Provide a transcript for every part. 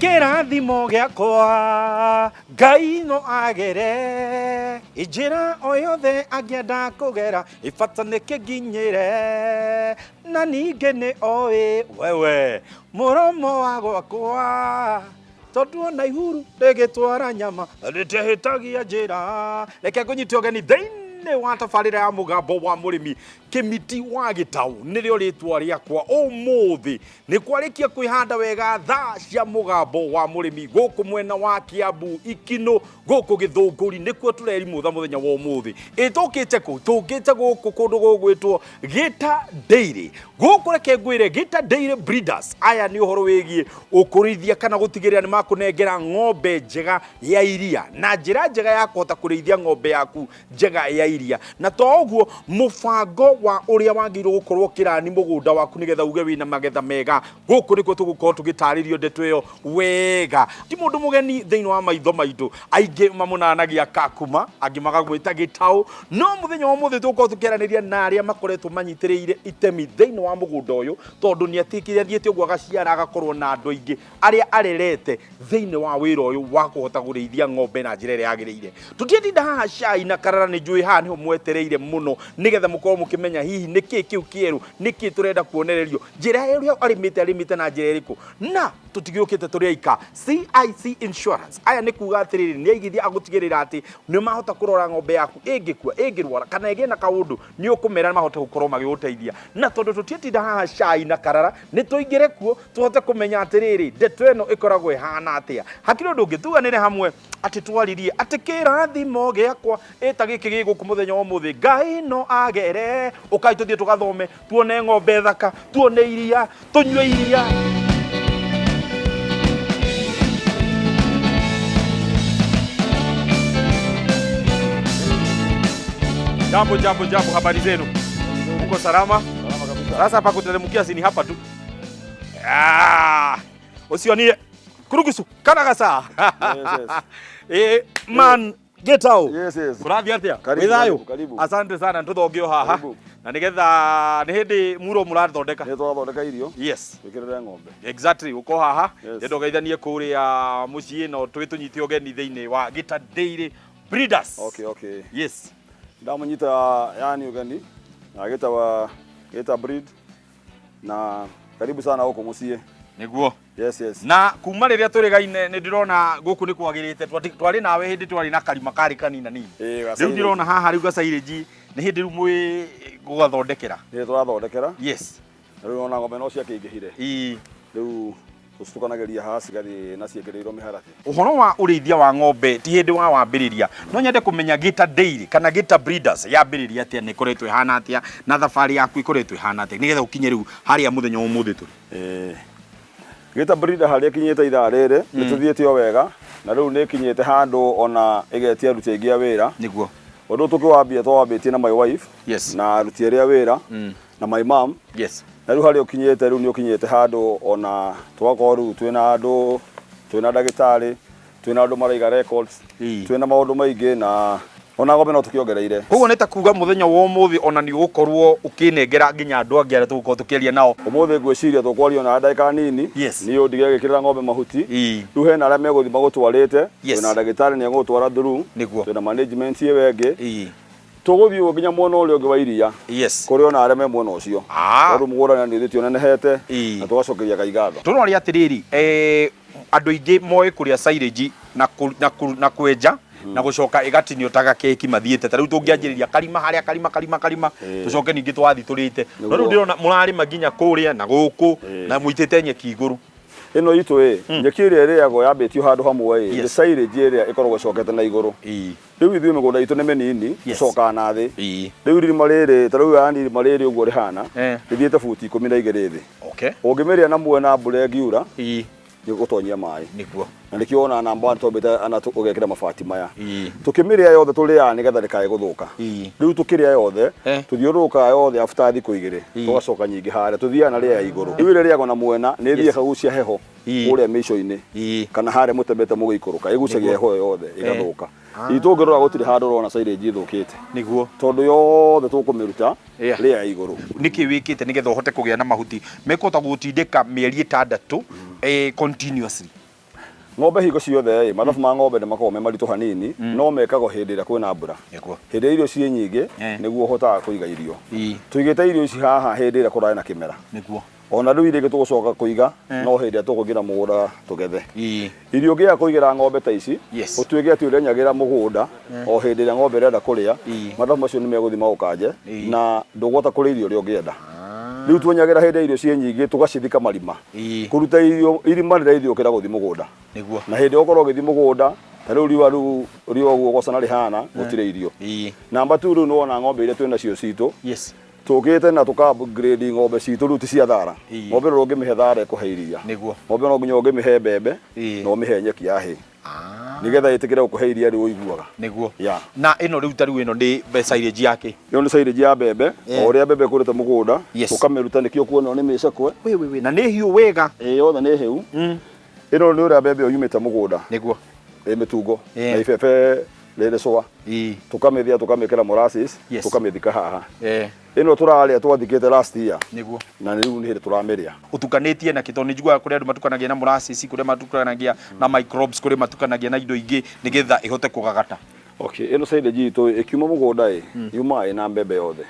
kĩrathimo gĩakwa Ngai no agere njĩra o yothe angĩenda kũgera ibata nĩkĩnginyĩre na ningĩ nĩ oĩ wewe mũromo wa gwakwa tondũ ona ihuru rĩgĩtwara nyama rĩtihĩtagia njĩra. Reke ngũnyite ũgeni thĩinĩ wa tabarĩra ya mũgambo wa mũrĩmi Kĩmiti wa Gĩtaũ nĩrĩo rĩtwa rĩakwa ũmũthĩ nĩ kwarĩkia kwĩhanda wega thaa cia mũgambo wa mũrĩmi gũkũ mwena wa Kĩambu Ikino gũkũ Gĩthũngũri nĩkuo tũreri mũtha mũthenya wa ũmũthĩ tũkĩte gũkũ kũndũ gũgwĩtwo Gĩta Dairy. Gũkũ reke ngwĩre Gĩta Dairy Breeders aya nĩ ũhoro wĩgiĩ ũkũrĩithia kana gũtigĩrĩra nĩ makũnengera ng'ombe njega ya iria na njĩra njega ya kũhota kũrĩithia ng'ombe yaku njega ya iria. Na to ũguo mũbango wa ũrĩa wagĩrĩirwo gũkorwo kĩrani mũgũnda waku nĩgetha uge wĩna magetha mega gũkũ nĩkuo tũgũkorwo tũgĩtarĩrio ndeto ĩyo wega. Ti mũndũ mũgeni thĩinĩ wa maitho maitũ, aingĩ mamũnanagia Kakuma, angĩ magagwĩta Gĩtaũ, no mũthenya wa ũmũthĩ tũgũkorwo tũkĩaranĩria na arĩa makoretwo manyitĩrĩire itemi thĩinĩ wa mũgũnda ũyũ tondũ nĩathiĩte ũguo agaciara agakorwo na andũ aingĩ arĩa arerete thĩinĩ wa wĩra ũyũ wa kũhota gũrĩithia ng'ombe na njĩra ĩrĩa yagĩrĩire. Tũtiĩtinda haha cai na karara nĩ njũĩ haha nĩho mwetereire mũno nĩgetha mũkorwo mũkĩmenya hihi nĩkĩ kĩu kĩerũ nĩkĩ tũrenda kuonererio njĩra ĩrĩa arĩmĩte na njĩra ĩrĩkũ. Na tũtigĩũkĩte tũrĩ aika CIC Insurance aya nĩ kuga atĩrĩrĩ nĩ aigithia agũtigĩrĩra atĩ nĩ mahota kũrora ng'ombe yaku ĩngĩkua ĩngĩrwara kana ĩgĩe na kaũndũ nĩ ũkũmera mahota gũkorwo magĩgũteithia. Na tondũ tũtiĩtinda haha cai na karara nĩ tũingĩre kuo tũhote kũmenya atĩrĩrĩ ndeto ĩno ĩkoragwo ĩhana atĩa. Hakĩrĩ ũndũ ũngĩ tuganĩre hamwe atĩ twaririe atĩ kĩrathimo gĩakwa ta gĩkĩ gĩgũkũ mũthenya wa ũmũthĩ Ngai no agere. Ũkai tũthiĩ tũgathome tuone ng'ombe thaka tuone iria tũnyue iria. Jambo, habari zenu? Uko salama? Salama kabisa. Sasa hapa kuteremkia sini hapa tu. Usionie kurugusu kanagasa. Yes. Man Gĩtaũ. Yes. Kurathi atia? Karibu. Asante sana ntũthongio haha. Na nĩgetha nĩ hĩndĩ muro mũrathondeka. Nĩ twathondeka irio. Yes. Twĩkĩrĩre ng'ombe. Exactly. Uko haha. Yes. Ndogeithanie kũrĩa mũciĩ no twĩtũnyite ũgeni thĩinĩ wa Gĩta Dairy Breeders. Okay. Yes. Ndamũnyita yani ũgeni na Gĩta Breed na karibu sana huko mũciĩ. Nĩguo. Yes. Na kuma rĩrĩa tũrĩgaine nĩ ndĩrona gũkũ nĩ kwagĩrĩte twarĩ nawe hĩndĩ twarĩ na karima karĩ kanina nini. Rĩu ndĩrona haha rĩu gacairĩnji nĩ hĩndĩ rĩu mwĩ gũgathondekera. Nĩ tũrathondekera. Yes. Rĩu ona ng'ombe no ciakĩingĩhire. Rĩu tũcitukanagĩria haha cigathiĩ na ciĩkĩrĩirwo mĩharatĩ. Ũhoro wa ũrĩithia wa ng'ombe ti hĩndĩ wa wambĩrĩria no nyende kũmenya Gĩta Dairy kana Gĩta Breeders yambĩrĩria atĩa nĩ ĩkoretwo ĩhana atĩa na thabarĩ yaku ĩkoretwo ĩhana atĩa nĩgetha ũkinye rĩu harĩa mũthenya wa ũmũthĩ tũrĩ. Gĩta Breeder harĩa ĩkinyĩte ithaa rĩrĩ nĩ tũthiĩte o wega na rĩu nĩ ĩkinyĩte handũ ona ĩgetia aruti aingĩ a wĩra. Nĩguo. Ũndũ twambĩtie na my wife. Yes. Na aruti arĩa a wĩra na my mom. Yes. Na rĩu harĩa ũkinyĩte rĩu nĩ ũkinyĩte handũ ona twakorwo rĩu twĩna andũ twĩna ndagĩtarĩ twĩna andũ maraiga records twĩna maũndũ maingĩ na ona ng'ombe no tũkĩongereire. Koguo nĩ ta kuga mũthenya wa ũmũthĩ ona nĩ ũgũkorwo ũkĩnengera nginya andũ angĩ arĩa tũgũkorwo tũkĩaria nao. Ũmũthĩ ngwĩciria tũkwaria na ndagĩka nini. Yes. Niĩ ndigage gĩkĩrĩra ng'ombe mahuti. Rĩu hena arĩa megũthiĩ magũtwarĩte. Twĩna ndagĩtarĩ nĩ egũtwara through. Twĩna management ĩyo ĩngĩ. Tũgũthiĩ nginya mwena ũrĩa ũngĩ wa iria. Yes. Kũrĩ ona arĩa me mwena ũcio. Tondũ mũgũnda nĩ thĩtio nenehete na tũgacokeria Ngai ngatho. Tũrori atĩrĩrĩ andũ aingĩ moĩ kũrĩa silage na kwenja na gũcoka ĩgatinio ta gakeki mathiĩte ta rĩu tũngĩanjĩrĩria karima harĩa karima tũcoke ningĩ twathi tũrĩte no rĩu ndĩrona mũrarĩma nginya kũrĩa na gũkũ na mũitĩte nyeki igũrũ. Ĩno itũ nyeki ĩrĩa ĩrĩagwo yambĩtio handũ hamwe nĩ silage ĩrĩa ĩkoragwo ĩcokete na igũrũ. Rĩu ithuĩ mĩgũnda itũ nĩ mĩnini tũcokaga na thĩ. Rĩu irima rĩrĩ ta rĩu yani irima rĩrĩ ũguo rĩhana rĩthiĩte buti 12 thĩ. Ũngĩmĩrĩa na mwena mbura ĩngiura nĩ gũtonyia maĩ. Nĩguo. Na nĩkĩo ona namba twambĩte ana ũgekĩra mabati maya. Tũkĩmĩrĩa yothe tũrĩaga nĩgetha ndĩkae gũthũka. Rĩu tũkĩrĩa yothe tũthiũrũrũkaga yothe after thikũ igĩrĩ tũgacoka nyingĩ harĩa tũthiaga na rĩya igũrũ. Rĩu ĩrĩa rĩagwo na mwena nĩ thiaga kagucia heho ũrĩa mĩico-inĩ kana harĩa mũtembete mũgĩikũrũka ĩgucagia heho yothe ĩgathũka. Itũngĩrora gũtirĩ handũ ũrona silage ĩthũkĩte. Nĩguo. Tondũ yothe tũkũmĩruta rĩya igũrũ. Nĩkĩ wĩkĩte nĩgetha ũhote kũgĩa na mahuti mekũhota gũtindĩka mĩeri 6 continuously? ng'ombe hingo ciothe mathabu ma ng'ombe nĩ makoragwo me maritũ hanini no mekagwo hĩndĩ ĩrĩa kwĩna mbura hĩndĩ ĩrĩa irio ciĩ nyingĩ nĩguo ũhotaga kũiga irio tũigĩte irio ici haha hĩndĩ ĩrĩa kũrarĩ na kĩmera ona rĩu irĩngĩ tũgũcoka kũiga no hĩndĩ ĩrĩa tũkũingĩra mũgũnda tũgethe irio ũngĩaga kũigĩra ng'ombe ta ici ũtuĩke atĩ ũrenyagĩra mũgũnda o hĩndĩ ĩrĩa ng'ombe ĩrenda kũrĩa mathabu macio nĩ megũthiĩ magũkanje na ndũgũhota kũrĩa irio ũrĩa ũngĩenda rĩu tuonyagĩra hĩndĩ irio ciĩ nyingĩ tũgacithika marima kũruta irio irima rĩraithiũkĩra gũthiĩ mũgũnda na hĩndĩ ĩrĩa ũkorwo ũgĩthiĩ mũgũnda ta rĩu riũa ũguo gũcana rĩhana gũtirĩ irio namba 2 rĩu nĩ wona ng'ombe iria twĩnacio citũ tũkĩte na tũka-upgrade ng'ombe citũ rĩu ti cia thara ng'ombe rĩu ũngĩmĩhe thara ĩkũhe iria ng'ombe no nginya ũngĩmĩhe mbembe na ũmĩhe nyeki ya hay nigetha ĩtĩkĩre gũkũhe iria rĩu ũiguaga na ĩno rĩu ta rĩu ĩno nĩ silage yake ĩno nĩ silage ya mbembe o ũrĩa mbembe ĩkũrĩte mũgũnda tũkamĩruta nĩkĩo kuona nĩ mĩcekwe na nĩ hiũ wega yothe nĩ hĩu ĩno nĩ ũrĩa mbembe yumĩte mũgũnda ĩ mĩtungo na ibebe rĩrĩ cũa tũkamĩthĩa tũkamĩkĩra molasses tũkamĩthika haha ĩno tũrarĩa twathikĩte last year na rĩu nĩ hĩndĩ tũramĩrĩa ũtukanĩtie na kĩtoni njiguaga kũrĩa andũ matukanagia na molasses kũrĩa matukanagia na microbes kũrĩa matukanagia na indo ingĩ nĩgetha ĩhote kũgagata ĩno silage itũ ĩkiuma mũgũnda yumaga ĩna mbembe yothe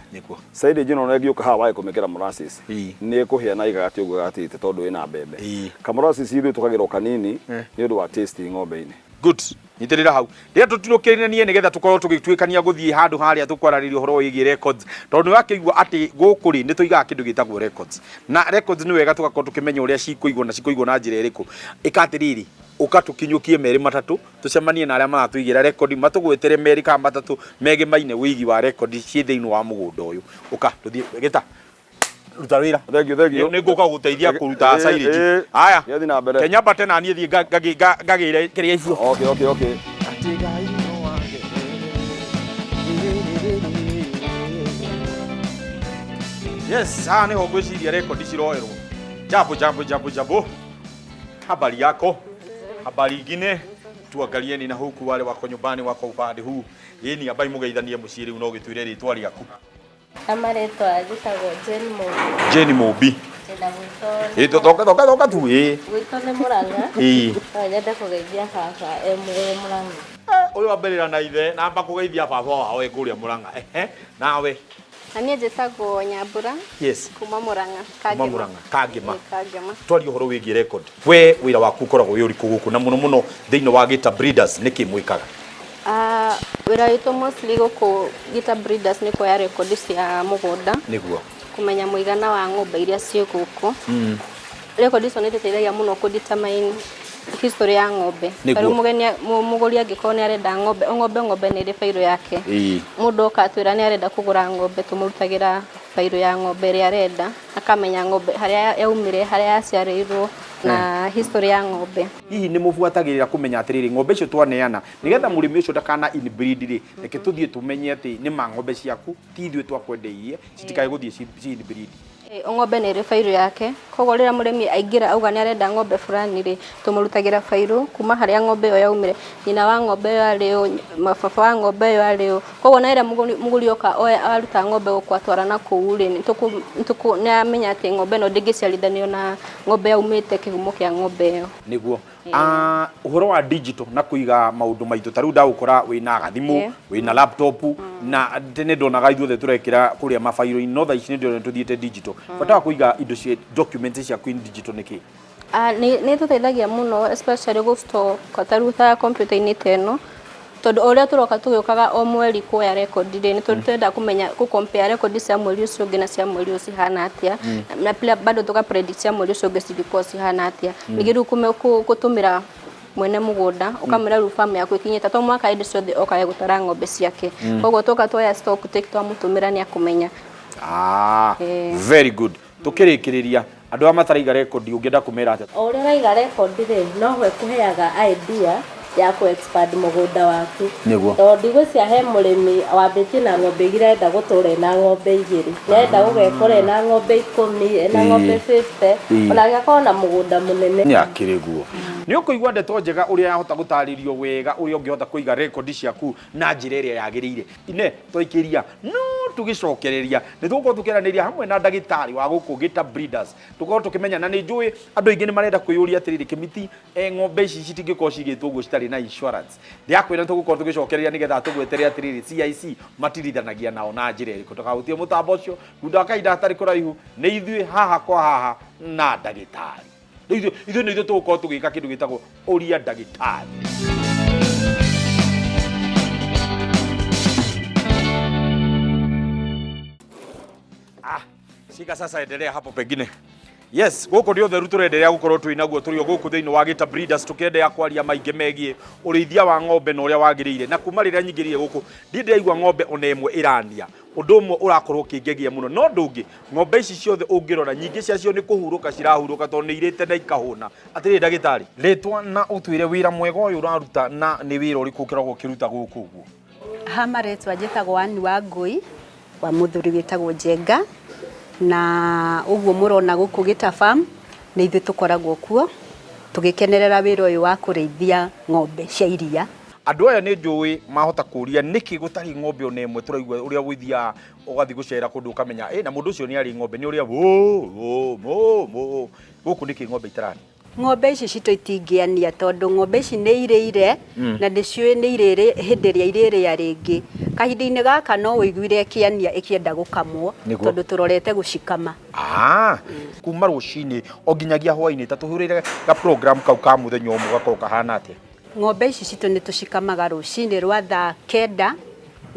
silage ĩno ĩngĩũka haha waĩ kũmĩkĩra molasses nĩ ĩkũhĩa na igagati ũguo ĩgatĩte tondũ ĩna mbembe kamolasses ithuĩ tũkagĩra o kanini nĩ ũndũ wa taste ng'ombe-inĩ good nyitirira hau rĩrĩa tũtinũkĩranie nĩgetha tũkorwo tũgĩtuĩkania gũthiĩ handũ harĩa tũkwararĩria ũhoro wĩgiĩ records tondũ nĩ wakĩigua atĩ gũkũ rĩ nĩ tũigaga kĩndũ gĩtagwo records na records nĩ wega tũgakorwo tũkĩmenya ũrĩa cikũigwo na cikũigwo na njĩra ĩrĩkũ ĩkatĩrĩrĩ ũka tũkinyũkie merĩ matatũ tũcemanie na arĩa maratũigĩra record matũgwetere merĩ kana matatũ megemaine wĩigi wa record ciĩ thĩinĩ wa mũgũnda ũyũ ũka tũthiĩ gĩta ruta wĩra thengio nĩ ngũka gũteithia kũruta silage haya Kenya bate na niĩ thiĩ ngagĩre kĩrĩa icio okay yes nĩ ho ngwĩciria record ciroerwo jambo habari yako habari ingine tuangalieni na huku wale wako nyumbani wako upande huu yeni ambaye mugeithanie mũciĩ rĩu no gĩtwĩre rĩtwa rĩaku Amaretwa gĩtagwo Jane Mobi thoka tu gwitũ nĩ Mũrang'a no nyende kũgeithia baba Mũrang'a ũyũ ambĩrĩra na ithe na amba kũgeithia baba wao kũrĩa Mũrang'a nawe na niĩ njĩtagwo Nyambura kuma Mũrang'a Kangema twaria ũhoro wĩgiĩ record we wĩra waku ũkoragwo wĩ ũrĩkũ gũkũ na mũno thĩinĩ wa Gita Breeders nĩkĩ mwĩkaga wĩra witũ mostly gũkũ Gita Breeders nĩ kuoya record cia mũgũnda nĩguo kũmenya mũigana wa ng'ombe iria ciĩ gũkũ record icio nĩ ĩteithagia mũno kũ determine history ya ng'ombe tarĩu mũgũri angĩkorwo nĩ arenda ng'ombe nĩ ĩrĩ bairo yake mũndũ oka atwĩra nĩ arenda kũgũra ng'ombe tũmũrutagĩra bairo ya ng'ombe ĩrĩa arenda akamenya ng'ombe harĩa yaumire harĩa yaciarĩirwo na history ya ng'ombe hihi nĩ mũbuatagĩrĩra kũmenya atĩrĩrĩ ng'ombe icio twaneana nĩgetha mũrĩmi ũcio ndakana inbreed rĩ reke tũthiĩ tũmenye atĩ nĩ ma ng'ombe ciaku ti ithuĩ twakwendeirie citikae gũthiĩ ci inbreed ng'ombe nĩ ĩrĩ bairo yake koguo rĩrĩa mũrĩmi aingĩra auga nĩ arenda ng'ombe fulani rĩ tũmũrutagĩra bairo kuma harĩa ng'ombe ĩyo yaumire nyina wa ng'ombe ĩyo arĩ ũ baba wa ng'ombe ĩyo arĩ ũ koguo na rĩrĩa mũgũri oka aruta ng'ombe gũkũ atwara na kũu rĩ nĩ amenya atĩ ng'ombe ĩno ndĩngĩciarithanio na ng'ombe yaumĩte kĩhumo kĩa ng'ombe ĩyo nĩguo ũhoro wa digital na kũiga maũndũ maitũ ta rĩu ndagũkora wĩna gathimũ wĩna laptop na tene ndonaga ithuothe tũrekĩra kũrĩa mabairo-inĩ no thaa ici nĩ ndĩrona tũthiĩte digital bata wa kũiga indo cia documents ciaku in digital nĩkĩ nĩ tũteithagia mũno especially gũ-store ta rĩu ta computer-inĩ ta ĩno tondũ ũrĩa tũroka tũgĩũkaga o mweri kuoya record rĩ nĩ tũrenda kũmenya compare record cia mweri ũcio ũngĩ na cia mweri ũcio cihana atĩa na bado tũka predict cia mweri ũcio ũngĩ cingĩkorwo cihana atĩa ningĩ rĩu gũtũmĩra mwene mũgũnda ũkamĩra rĩu farm yaku ĩkinyĩte to mwaka hĩndĩ ciothe okaga gũtara ng'ombe ciake koguo tũka tuoya stock take twamũtũmĩra nĩ akũmenya very good tũkĩrĩkĩrĩria andũ a mataraiga record ũngĩenda kũmera atĩa o ũrĩa ũraiga record rĩ no we kũheaga idea ya ku expand mũgũnda waku tondũ ndigũcia he mũrĩmi wambĩtie na ng'ombe igĩrĩ arenda gũtũra na ng'ombe igĩrĩ nĩarenda gũgekora na ng'ombe 10 na ng'ombe 50 ona agĩakorwo na mũgũnda mũnene nĩ akĩrĩ guo nĩ ũkũigua ndeto njega ũrĩa yahota gũtarĩrio wega ũrĩa ũngĩhota kũiga rekondi ciaku na njĩra ĩrĩa yagĩrĩire. Ine twaikĩria no tũgĩcokereria nĩ tũgũkorwo tũkĩaranĩria hamwe na ndagĩtarĩ wa gũkũ Gita Breeders tũkorwo tũkĩmenya na nĩ njũĩ andũ aingĩ nĩ marenda kwĩyũria atĩrĩrĩ Kĩmiti ng'ombe ici citingĩkorwo cigĩtwo ũguo citarĩ na insurance. Ndĩakwĩra tũgũkorwo tũgĩcokereria nĩgetha tũgwetere atĩrĩrĩ CIC matirithanagia nao na njĩra ĩrĩkũ. Tũkahutia mũtambo ũcio thutha wa kahinda hatarĩ kũraihu nĩ ithuĩ haha kwa haha na ndagĩtarĩ. Ithuĩ nĩ ithuĩ tũgũkorwo tũgĩka kĩndũ gĩtagwo ũria ndagĩtarĩ. Shika sasa, endelea hapo pengine. Yes, gũkũ nĩ ũtheru tũrenderea gũkorwo twĩ naguo tũrĩ gũkũ thĩinĩ wa Gita Breeders tũkĩenderea kwaria maingĩ megiĩ ũrĩithia wa ng'ombe na ũrĩa wagĩrĩire. Na kuma rĩrĩa nyingĩrire gũkũ ndĩraigua ng'ombe ona ĩmwe ĩrania ũndũ ũmwe ũrakorwo ũkĩngegia mũno. No ũndũ ũngĩ ng'ombe ici ciothe ũngĩrora nyingĩ ciacio nĩ kũhurũka cirahurũka tondũ nĩ irĩte na ikahũna. Atĩrĩ ndagĩtarĩ, rĩtwa na ũtwĩre wĩra mwega ũyũ ũraruta na nĩ wĩra ũrĩkũ ũkĩragwo ũkĩruta gũkũ ũguo? Marĩtwa njĩtagwo Anne Wangui wa mũthuri wĩtagwo Njenga, na ũguo mũrona gũkũ Gita Farm nĩ ithuĩ tũkoragwo kuo tũgĩkenerera wĩra ũyũ wa kũrĩithia ng'ombe cia iria. Andũ aya nĩ njũĩ mahota kũria nĩkĩ gũtarĩ ng'ombe ona ĩmwe tũraigua ũrĩa gũthiaga ũgathiĩ gũcera kũndũ ũkamenya na mũndũ ũcio nĩ arĩ ng'ombe nĩ ũrĩa gũkũ nĩkĩ ng'ombe itarani. Ng'ombe ici citũ itingĩania tondũ ng'ombe ici nĩ irĩire na nĩciũĩ nĩ irĩrĩ hĩndĩ ĩrĩa irĩrĩa rĩngĩ. Kahinda-inĩ gaka no ũiguire ĩkĩania ĩkĩenda gũkamwo tondũ tũrorete gũcikama. Kuma rũcinĩ o nginyagia hwainĩ ta tũhũrĩre ga program kau ka mũthenya ũmwe gakorwo kahana atĩa? Ng'ombe ici citũ nĩ tũcikamaga rũcinĩ rwa thaa 9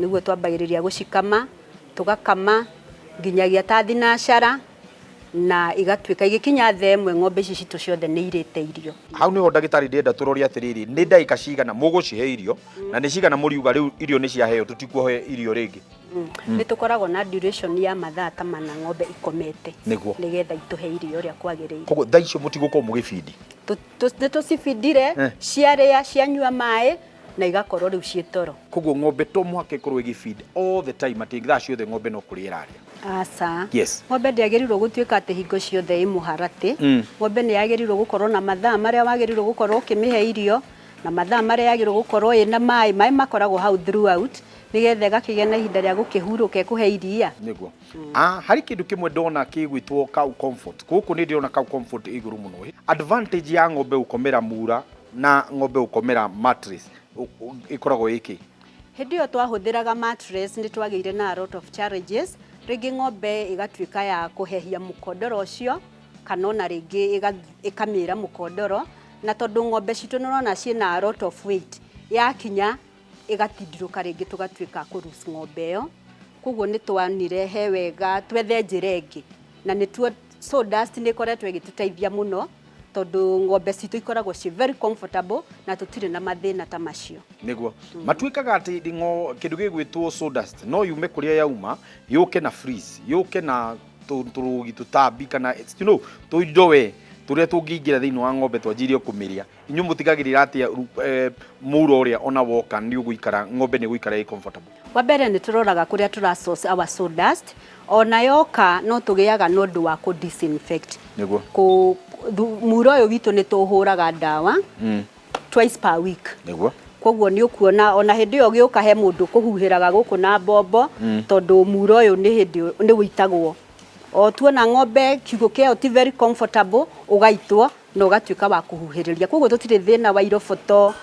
nĩguo twambagĩrĩria gũcikama, tũgakama nginyagia ta thinacara na igatuĩka igĩkinya thaa 1 ng'ombe ici citũ ciothe nĩ irĩte irio. Hau nĩho ndagĩtarĩ ndĩrenda tũrore atĩrĩrĩ nĩ ndagĩka cigana mũgũcihe irio na nĩ cigana mũriuga rĩu irio nĩ ciaheo tũtikuohe irio rĩngĩ? Nĩ tũkoragwo na duration ya mathaa ta mana ng'ombe ikomete nĩgetha itũhe irio ũrĩa kwagĩrĩire. Koguo thaa icio mũtigũkorwo mũgĩbindi? Nĩ tũcibindire ciarĩa cianyua maĩ na igakorwo rĩu ciĩ toro. Koguo ng'ombe to mũhaka ĩkorwo ĩgĩbindi all the time atĩ thaa ciothe ng'ombe no kũrĩa ĩrarĩa? Aca. Yes. Ng'ombe ndĩagĩrĩirwo gũtuĩka atĩ hingo ciothe ĩ mũharatĩ. Ng'ombe nĩ yagĩrĩirwo gũkorwo na mathaa marĩa wagĩrĩirwo gũkorwo ũkĩmĩhe irio na mathaa marĩa yagĩrĩirwo gũkorwo ĩna maĩ makoragwo hau throughout nĩgetha ĩgakĩgĩa na ihinda rĩa gũkĩhurũka ĩkũhe iria. Nĩguo. Harĩ kĩndũ kĩmwe ndona kĩgwĩtwo cow comfort. Gũkũ nĩ ndĩrona cow comfort igũrũ mũno. Advantage ya ng'ombe gũkomera mura na ng'ombe gũkomera mattress ĩkoragwo ĩkĩ? Hĩndĩ ĩyo twahũthĩraga mattress nĩ twagĩire na a lot of challenges. Rĩngĩ ng'ombe ĩgatuĩka ya kũhehia mũkondoro ũcio kana ona rĩngĩ ĩkamĩra mũkondoro, na tondũ ng'ombe citũ nĩũrona ciĩna a lot of weight yakinya ĩgatindirũka rĩngĩ tũgatuĩka kũruce ng'ombe ĩyo. Koguo nĩ twanire he wega twethe njĩra ĩngĩ na nĩtuo sawdust nĩ ĩkoretwo ĩgĩtũteithia mũno tondũ ng'ombe citũ ikoragwo ci very comfortable na tũtirĩ na mathĩna ta macio. Nĩguo matuĩkaga atĩ kĩndũ gĩgwĩtwo sawdust no yume kũrĩa yauma yũke na freeze yũke na tũrũgi tũtambi kana tũindo we tũrĩa tũngĩingĩra thĩinĩ wa ng'ombe twanjirie kũmĩrĩa. Inyuĩ mũtigagĩrĩra atĩ mũra ũrĩa ona woka nĩ ũgũikara ng'ombe nĩ ũgũikara ĩ comfortable? Wa mbere nĩ tũroraga kũrĩa tũra source our sawdust, ona yoka no tũgĩaga nĩ ũndũ wa kũ disinfect. Nĩguo mura ũyũ witũ nĩ tũhũraga ndawa twice per week. Nĩguo koguo nĩ ũkuona ona hĩndĩ ĩyo gĩũka he mũndũ kũhuhĩraga gũkũ na mbombo tondũ mura ũyũ nĩ wĩitagwo o tuona ng'ombe kiugũ kĩao ti very comfortable ũgaitwo na ũgatuĩka wa kũhuhĩrĩria. Koguo tũtirĩ thĩna wa iroboto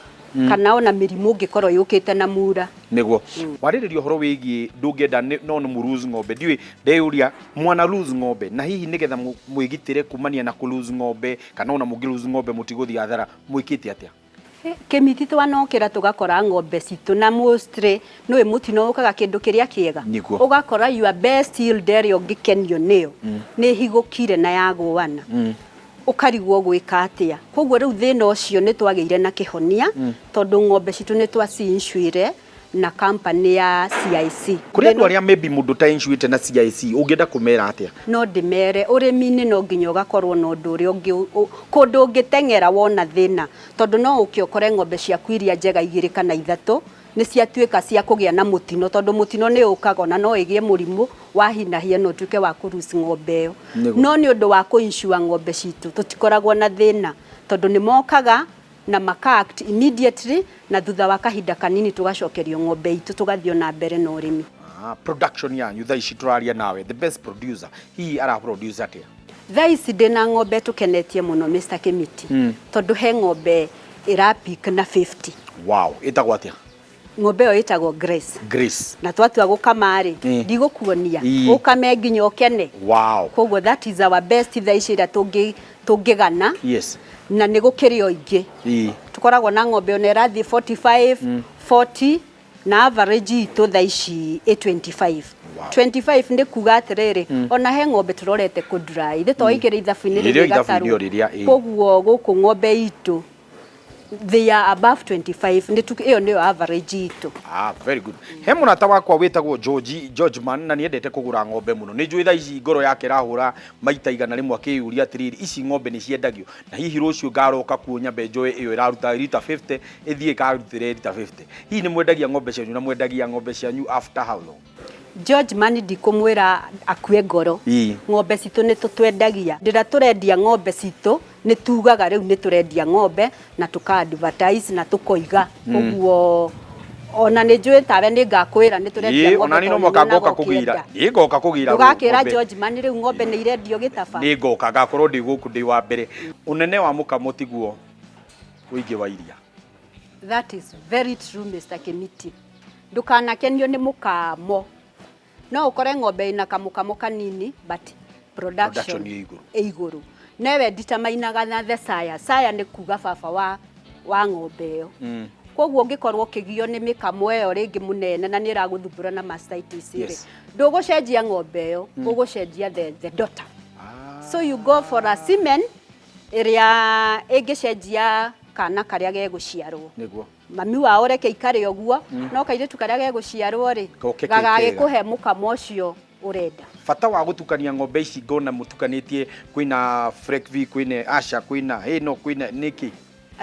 kana ona mĩrimũ ũngĩkorwo yũkĩte na mura. Nĩguo warĩrĩria ũhoro wĩgiĩ ndũngĩenda no nĩ lose ng'ombe ndiũĩ ndeyũria mwana lose ng'ombe na hihi nĩgetha mwĩgitĩre kumania na kũ lose ng'ombe kana ona mũngĩ lose ng'ombe mũtigũthiĩ hathara mwĩkĩte atĩa? Kĩmiti twanokĩra tũgakora ng'ombe citũ na mostly nĩwe mũtino ũkaga kĩndũ kĩrĩa kĩega ũgakora your best yield ĩrĩa ũngĩkenio nĩyo nĩ higũkire na yagũana ũkarigwo gwĩka atĩa. Koguo rĩu thĩna ũcio nĩ twagĩire na kĩhonia tondũ ng'ombe citũ nĩ twaciinsuire na company ya CIC. Kũrĩ andũ arĩa maybe mũndũ ta insuite na CIC ũngĩenda kũmera atĩa? No ndĩmere ũrĩmi-inĩ no nginya ũgakorwo na ũndũ ũrĩa kũndũ ũngĩteng'era wona thĩna tondũ no ũkĩ ũkore ng'ombe ciaku iria njega 2 kana 3 nĩ ciatuĩka cia kũgĩa na mũtino tondũ mũtino nĩ ũkaga na no ĩgĩe mũrimũ wahinahia no tuĩke wa kũruci ng'ombe ĩyo. No nĩ ũndũ wa kũinsure ng'ombe citũ tũtikoragwo na thĩna tondũ nĩ mokaga na maka-act immediately na thutha wa kahinda kanini tugacokerio ng'ombe itu tugathio na mbere na urimi. Production yanyu thaa ici turaria nawe, the best producer hii ara producer atia? Thaa ici ndina ng'ombe tukenetie muno Mr. Kimiti tondu he ng'ombe irapik na 50. Wow, itagwo atia? Ng'ombe yo itagwo Grace. Na twatua gukama ri ndigukuonia ukame nginya ukene. Wow. Koguo that is our best thaa ici ira tungigana. Yes. Na nigukirio ingi. Tukoragwo na ng'ombe ona irathi 45, 40 na average itu thaa ici 25. Wow. 25 ndi kuga atiriri ona he ng'ombe turorete ku dry thi toikire ithabu-ini ri gataru. Koguo guku ng'ombe itu they are above 25 iyo ndio average itu. Very good. He munata wakwa witagwo George Man na niendete kugura ng'ombe muno. Ni njui thaa ici ngoro yake rahura maita igana rimwe akiuria atiriri ici ng'ombe ni ciendagio na hihi rucio ngaroka kuonya mbe njui iyo iraruta lita 50 ithie karutire lita 50. Hihi ni mwendagia ng'ombe cianyu na mwendagia ng'ombe cianyu after how long? George Man ndikumwira akue ngoro. Ng'ombe citu ni tutwendagia ndira turendia ng'ombe citu ni tugaga riu ni turendia ng'ombe na tuka advertise na tukoiga. Koguo ona ni njui tawe ni ngakwira ni turendia ng'ombe. Ona ni no mokangoka kugira. Ni ngoka kugira. Tugakira George Man riu ng'ombe ni irendio gitaba. Ni ngoka ngakorwo ndi guku ndi wa mbere. Unene wa mukamo tiguo uingi wa iria. That is very true Mr. Kimiti. Ndukanakenio ni mukamo. No ukore ng'ombe ina kamukamo kanini but production iguru. Newe determinaga na the saya ni kuga baba wa ng'ombe yo. Koguo ngikorwo kigio ni mikamo yo ringi munene na ni raguthumbura na mastitis ri. Ndugucenjia ng'ombe yo, ugucenjia the daughter. So you go for a semen iria ingicenjia kana karia geguciarwo. Niguo. Mami wao reke ikare oguo no kairitu karia geguciarwo ri gagagikuhe mukamo ucio urenda. Fata wa gutukania ng'ombe ici ngona mutukanitie kwina Frekvi kwina Asha kwina hino kwina niki.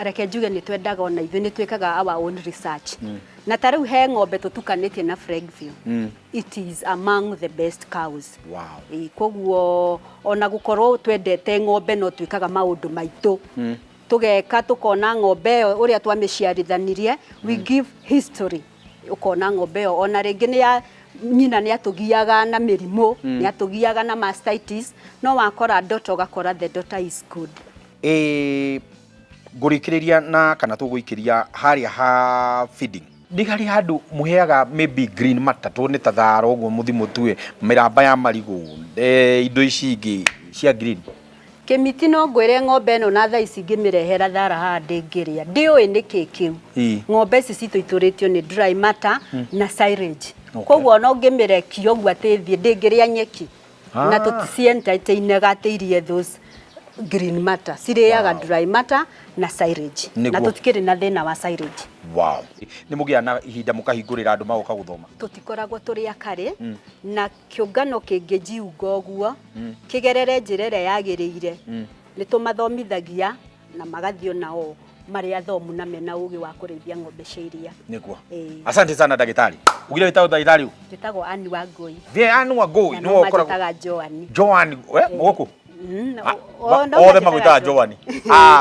Reke njuge ni twendaga ona ithu ni twikaga our own research. Na tariu he ng'ombe tutukanitie na Frekvi. It is among the best cows. Wow. Koguo ona gukorwo twendete ng'ombe no twikaga maundu maitu. Tugeka tukona ng'ombe uria twamiciarithanirie we give history ukona ng'ombe ona ringi ni ya nyina ni atugiaga na mirimo ni atugiaga na mastitis no wakora ndoto gakora the daughter is good. Ngurikiriria na kana tuguikiria haria ha feeding ndigari handu muheaga maybe green matter to ni tatharo uguo muthimu tuwe miramba ya marigu indo ici ingi cia green. Kimiti no ngwire ng'ombe no na thaa ici ngimirehera thara ha ndingiria ndioi ni kikiu. Ng'ombe ici citu ituritio ni dry matter na silage. Koguo no ngimirekio gwa tithie ndingiria nyeki na tuticientertainega tiirie those green matter ciriaga dry matter na silage na tutikiri na thina wa silage. Wow. Ni mugia na ihinda mukahingurira andu magoka guthoma. Tutikoragwo turi akare na kiungano kingi jiuga uguo kigerere njirere yagiriire ni tumathomithagia na magathio nao mari athomu na mena ugi wa kurithia ng'ombe cia iria. Niguo. Asante sana dagitari. Ugire witao dagitari u? Jitagwo Anne Wangui. Vie Anne Wangui no okora Joan mugoku. Othe magwitaga Joan.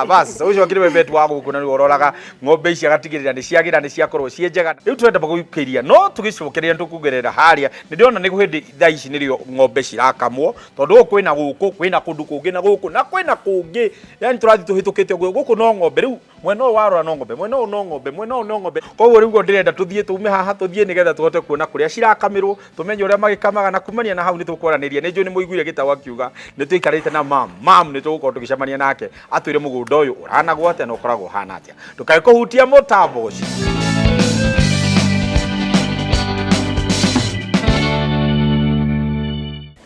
Bas ucio kiri webetu wa guku na uroraga ng'ombe ici agatigirira ni ciagira ni ciakorwo cie njega. Riu twenda gukiria no tugicokeria tukugerera haria ni ndiona ni guhindi thaa ici nirio ng'ombe cirakamwo tondu kwina guku kwina kundu kungi na guku na kwina kungi yani turathi tuhitukite guku no ng'ombe riu mwena warora no ng'ombe mwena no ng'ombe mwena no ng'ombe koguo riu ndirenda tuthie tume haha tuthie nigetha tuhote kuona kuria cirakamirwo tumenye uria magikamaga na kumania na hau ni tukwaraniria ni njui ni muiguire gitawa kiuga ni tuikarite na mam ni tugukorwo tugicemania nake atwire mugunda uyu uranagwo atia na ukoragwo hana atia tukai kuhutia mutambo ucio.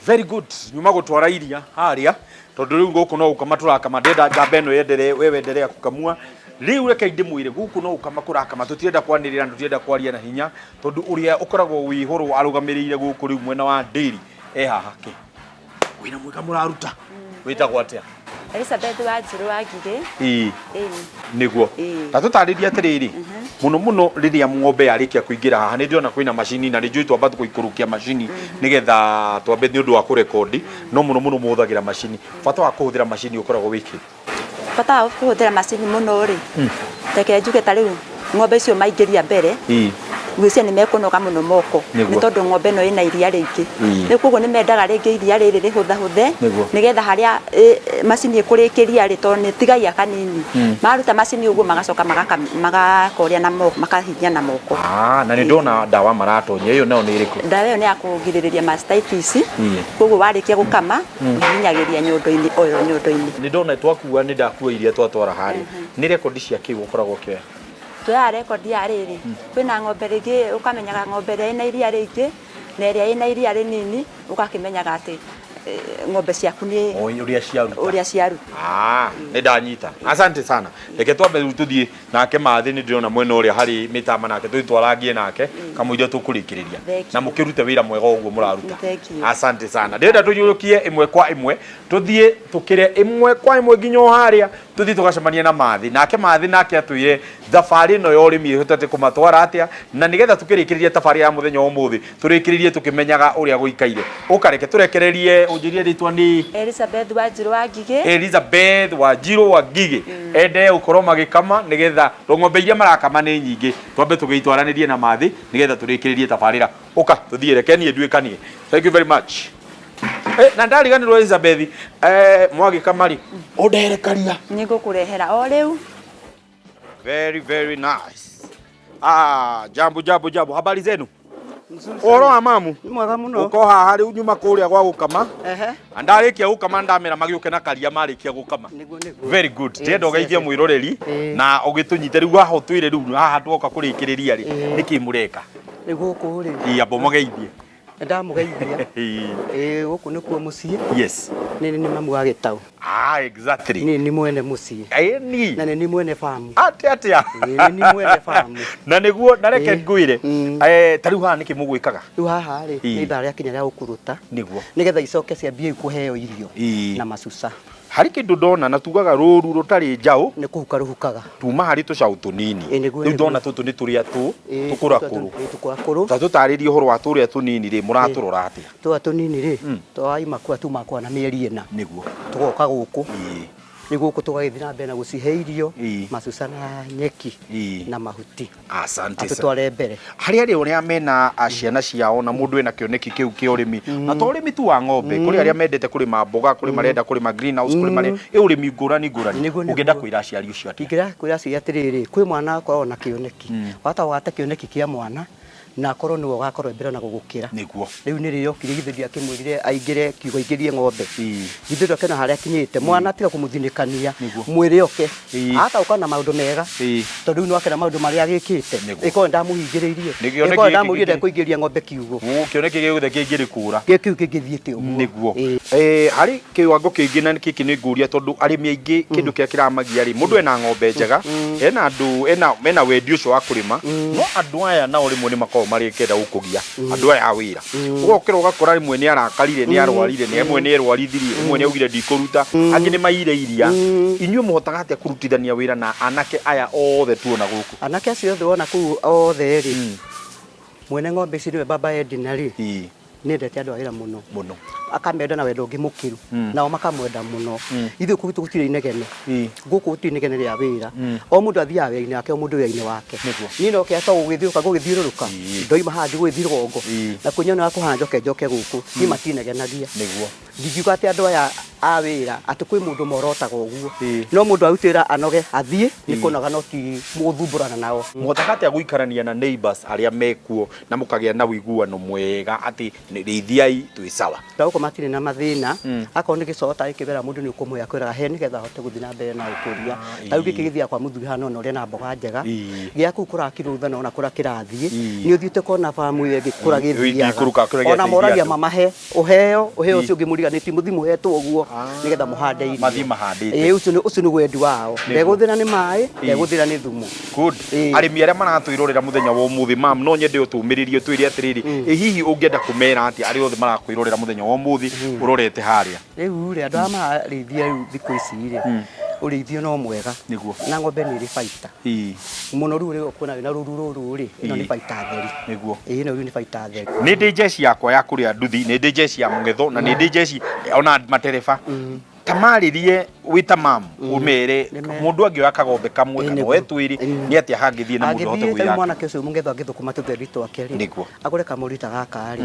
Very good. Nyuma gutwara iria haria tondu riu guku no ukama turakama ndenda njamba eno yendere wewe endelea kukamua riu reke ndimwire guku no ukama kurakama tutienda kwanirira tutienda kwaria na hinya tondu uria ukoragwo wihuru arugamirire guku riu mwena wa ndiri haha ki wina mwika muraruta witagwo atia? Elizabeth Wanjiru Wagire. Niguo. Ta tutariria atiriri muno riria ng'ombe yarikia kuingira haha ni ndiona kwina machine na njui twamba tuikurukia machine nigetha twambe ni undu wa kurekodi no muno muhuthagira machine. Fata wa kuhuthira machine ukoragwo wiki bata kuhuthira macini muno ri teke njuge ta riu ng'ombe icio maingĩria mbere ngwĩcia nĩ mekũnoga mũno moko nĩ tondũ ng'ombe ĩno ĩna iria rĩingĩ rĩu koguo nĩ mendaga rĩngĩ iria rĩrĩ rĩhũthahũthe nĩgetha harĩa macini ĩkũrĩkĩria rĩ tondũ nĩ tigagia kanini maruta macini ũguo magacoka magakoria na moko makahinyia na moko na nĩ ndona ndawa maratonya ĩyo nayo nĩ ĩrĩkũ ndawa ĩyo nĩ ya kũgirĩrĩria mastitis koguo warĩkia gũkama ũhinyagĩria nyondo-inĩ nĩ ndona twakua nĩ ndakua iria twatwara harĩ nĩ rekondi cia kĩu ũkoragwo kĩoya tuoya rekondi ya rĩrĩ kwĩna ng'ombe rĩngĩ ũkamenyaga ng'ombe ĩrĩa ĩna iria rĩingĩ na ĩrĩa ĩna iria rĩnini ũgakĩmenyaga atĩ ng'ombe ciaku nĩ ũrĩa ciaruta nĩ ndanyita asante sana reke twambe rĩu tũthiĩ nake Mathi nĩ ndĩrona mwena ũrĩa harĩ mĩtama nake tũtwarangie nake kamũira tũkũrĩkĩrĩria na mũkĩrute wĩra mwega ũguo mũraruta asante sana ndĩrenda tũnyũrũkie ĩmwe kwa ĩmwe tũthiĩ tũkĩre ĩmwe kwa ĩmwe nginya harĩa tũthiĩ tũgacemania na Mathi nake atwĩre thabarĩ ĩno ya ũrĩmi ĩhotete kũmatwara atĩa na nĩgetha tũkĩrĩkĩrĩrie thabarĩ ya mũthenya ũmũthĩ tũrĩkĩrĩrie tũkĩmenyaga ũrĩa gũikaire ũkareke tũrekererie ũnjĩrie rĩtwa nĩ Elizabeth Wanjiru wa Ngigĩ Elizabeth Wanjiru wa Ngigĩ ende gũkorwo magĩkama nĩgetha ng'ombe iria marakama nĩ nyingĩ twambe tũgĩitwaranĩrie na Mathi nĩgetha tũrĩkĩrĩrie tabarĩra ũka tũthiĩ reke niĩ nduĩkanie thank you very much na ndariganĩrwo Elizabeth mwagĩkama rĩ ũnderekaria nĩ ngũkũrehera o rĩu very nice jambo habari zenu Oro wa mamu ni mwega muno uko haha riu nyuma kuria gwa gukama andarikia gukama ndamera magiuke na karia marikia gukama very good tienda ugeithie mwiroreri na ugitunyite riu haha utwire riu haha twoka kurikiriria ri niki mureka ni guku ri abo mugeithie ndamugeithia guku nikuo mucii yes ni mamu wa Gitau exactly ni mwene mucii ni na ni mwene famu atia ni mwene famu na niguo na reke ngwire tariu haha niki mugwikaga riu haha ri ni ithaa ria kinya ria ukuruta niguo nigetha icoke ciambie kuheo irio na macuca hari kindu ndona na tugaga ruru rutari njau ni kuhuka ruhukaga tuma hari tucau tunini riu ndona tutu ni turia tukurakuru ta tutaririe horo wa turia tunini ri muraturora atia twa tunini ri twaima kwa tumakwa na mieri ena niguo tugoka guku ni guku tugagithii na mbere na gucihe irio macuca na nyeki na mahuti asante sana tutware mbere hari ari uria mena ciana ciao na mundu ena kioneki kiu kia urimi na to urimi tu wa ng'ombe kuri aria mendete kurima mboga kuri marenda kurima greenhouse kuri mare urimi ngurani ugenda kwira aciari ucio atia igira kwira aciari atiriri kwi mwana akorwo na kioneki wata wate kioneki kia mwana na akorwo niwe ugakorwo mbere na gugukira niguo riu ni riyo kirigithiria kimwirire aingire kiugo ingirie ng'ombe githiro kana haria kinyite mwana tiga kumuthinikania mwire oke hata ukona maundu mega tondu no akena maundu maria agikite iko ndamuhingiririe iko ndamurire kuingiria ng'ombe kiugo kioneki giothe kingiri kura kiu kingithiite uguo niguo hari kiwango kingi na kiki ni nguria tondu arimi aingi kindu kia kiramagia ri mundu ena ng'ombe njega ena andu ena wendi ucio wa kurima no andu aya na urimwe ni mako marikenda gukugia andu aya wira ugokira ugakora rimwe ni arakarire ni arwarire ni emwe ni erwarithirie emwe ni augire ndikuruta angi ni maire iria inyuĩ muhotaga atia kurutithania wira na anake aya othe tuona guku anake acio othe wona kuu othe ri mwene ng'ombe ici niwe baba Edina ri ni ndete andu a wira muno akamenda na wendo ngimukiru nao makamwenda muno ithu kugitu gutire inegene guku gutire inegene ria wira o mundu athia wira nake o mundu wira-ini wake ni no ke to gugithiuka gugithiururuka ndoima handi gwithirongo na kunyona akuhanjoke njoke guku ni matinegenagia niguo ngiuga ati andu aya a wira ati kwi mundu morotaga uguo no mundu arutira anoge athie ni kunoga no ti muthumburana nao muhotaga atia guikarania na neighbors aria mekuo na mukagia na wiguano mwega ati reithiai twi sawa tauko matire na mathina akao ni gicota ikibera mundu ni ukumwe akwiraga he nigetha hote guthina mbere na ukuria tau gikigithia kwa muthugi hano no ria na mboga njega giaku kurakirutha na ona kurakirathie ni uthiite kona famu ye gikuragithia ona moragia mamahe uheo ucio ngimuriganiti muthimu hetwo uguo nigetha muhande irio mathi mahandite ucio ni wendi wao ndeguthira ni mai ndeguthira ni thumu good arimi aria maratwirorera muthenya wa umuthi mam no nyende utumiririe twiri atiriri hihi ungienda kumera ati ari othe marakwirorera muthenya wa umuthi urorete haria riu ri andu ama rithia riu thiku ici ri urithio no mwega niguo na ng'ombe ni ri baita muno riu ri ukuna na ruru ri ino ni baita theri niguo ino ni baita theri ni ndi jeci yakwa ya kuria nduthi ni ndi jeci ya mungetho na ni ndi jeci ona matereba tamaririe wita mam umere mundu angi akagombe kamwe kana wetwiri ni atia hangithie na mundu hote gwira mwana keso mungetho angithukuma tutherito akeri agure kamurita gaka ari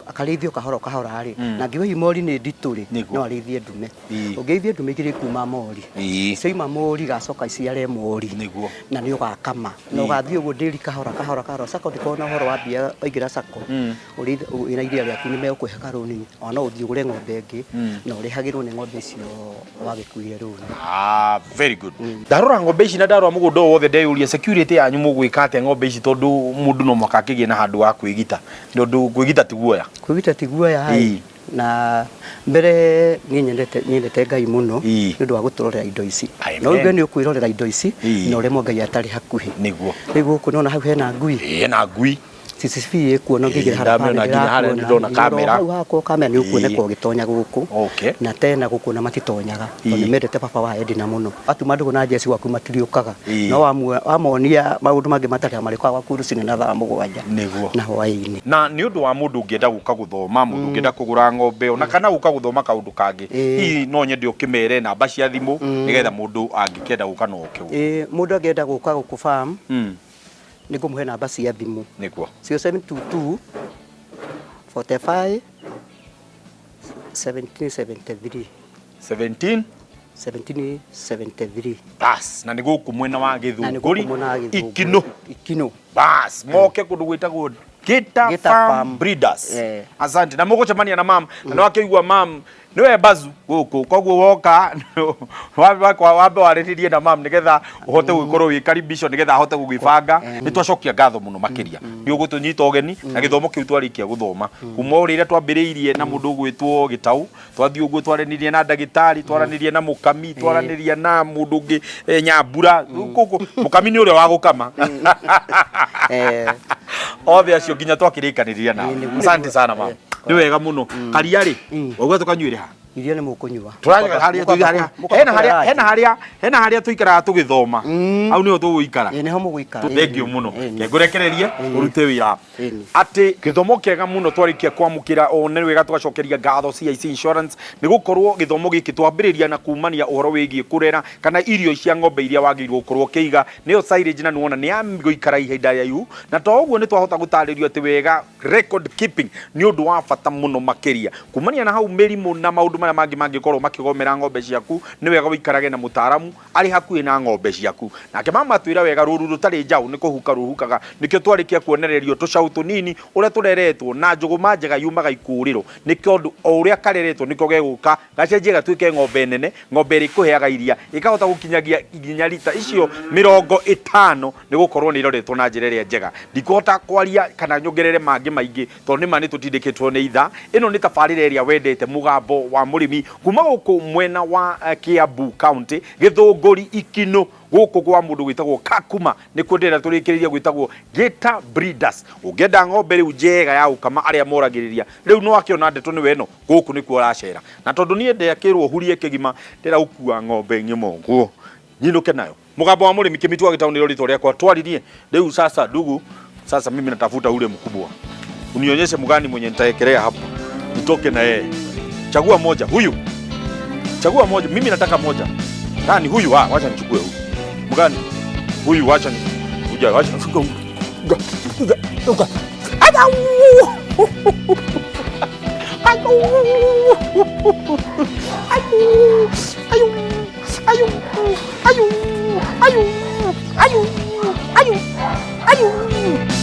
akarithio kahora ari na ngiwe imori ni ndituri no arithie ndume ungeithie ndume igiri kuma mori seima mori gacoka iciare mori na ni ugakama no ugathie uguo ndiri kahora sako ndikona horo wa bia oigira sako uri ina iria riaku ni megukwihe karuni ona uthie ugure ng'ombe ngi na urihagirwo ni ng'ombe icio wagikuire runi. Very good. Ndarora ng'ombe ici na ndarora mugunda wothe ndeyuria security yanyu mugwika atia ng'ombe ici tondu mundu no mwaka akigie na handu wa kwigita ndu kwigita tiguoya hai na mbere nyendete Ngai muno ndu wa guturorera indo ici no rĩu ni ukwirorera indo ici no remo Ngai atari hakuhi niguo rĩu kuona hau hena ngui CCTV kuona ngigira harĩa ndona kamera hau hako kamera ni ukuoneka ugitonya guku na tena guku na matitonyaga tondũ mendete baba wa Edina muno atuma ndugu na Jesse waku matiriukaga no wamonia maundu mangi matari amari kwa waku rucine na thaa mugwanja na hwaini na ni undu wa mundu ngienda guka guthoma mundu ngienda kugura ng'ombe ona kana guka guthoma kaundu kangi hihi no nyende ukimere namba cia thimu nigetha mundu angikenda guka no ukiu mundu angienda guka guku farm niko muhe namba cia thimu nikuo 0722 45 1773 1773 bas na niguo kumwena wa Githunguri ikino bas moke kundu gwitagwo Gita Farm Breeders asante na mugucemania na mam na wakigwa mam niwe bazu guku koguo woka wambe wariririe na mam nigetha uhote gukorwo wikaribisho nigetha ahote gugibanga nitwacokia ngatho muno makiria ni ugutunyita ogeni na githomo kiu twarikia guthoma kuma urire twambiriirie na mundu gwitwo Gitau twathii uguo twaranirie na ndagitari twaranirie na mukami twaranirie na mundu ngi Nyambura guku mukami ni uria wa gukama othe acio nginya twakirikaniria na asante sana mama ni wega muno karia ri uguo tukanyuire ha irio ni mukunyua turanyua hena haria tuikara tugithoma au niho tuguikara niho muguikara thengio muno ngurekererie urute wira ati githomo kiega muno twarikia kwamukira one wega tugacokeria ngatho CIC Insurance ni gukorwo githomo giki twambiriria na kumania uhoro wigie kurera kana irio cia ng'ombe iria wagirwo gukorwo kiiga niyo silage na nuona ni amguikara ihinda ya yu na to uguo ni twahota gutaririo ati wega record keeping ni undu wa bata muno makiria kumania na hau merimu na maundu mangi korwo makigomera ng'ombe ciaku ni wega wikarage na mutaaramu ari hakuhi na ng'ombe ciaku nake mama twira wega ruru rutari njau ni kuhuka ruhukaga nikio twarikia kuonererio tucau tunini uria tureretwo na njuguma njega yumaga ikuriro nikio ndu uria kareretwo niko geguka gacenjie gatuike ng'ombe nene ng'ombe ri kuheaga iria ikahota gukinyagia iginya lita icio 50 ni gukorwo ni iroretwo na njira iria njega ndikuhota kwaria kana nyongerere mangi maingi tondu ni mani tutindikitwo ni itha ino ni tabarire iria wendete mugambo wa murimi kuma guku mwena wa Kiambu County Githunguri ikino guku kwa mundu gwitagwo Kakuma ni kundira turikiriria gwitagwo Gita Breeders ugenda ng'ombe riu njega ya ukama aria moragiriria riu no akiona ndeto ni weno guku ni kuo racera na tondu ni ende akirwo hurie kigima ndira ukua ng'ombe ngimonguo nyinuke nayo mugambo wa murimi Kimitu Gitau ni rorito riakwa twaririe riu sasa ndugu sasa mimi natafuta ule mkubwa unionyeshe mgani mwenye nitaekelea hapo nitoke na yeye chagua moja huyu chagua moja mimi nataka moja nani huyu wacha nichukue huyu mgani huyu wacha kuja wacha ayu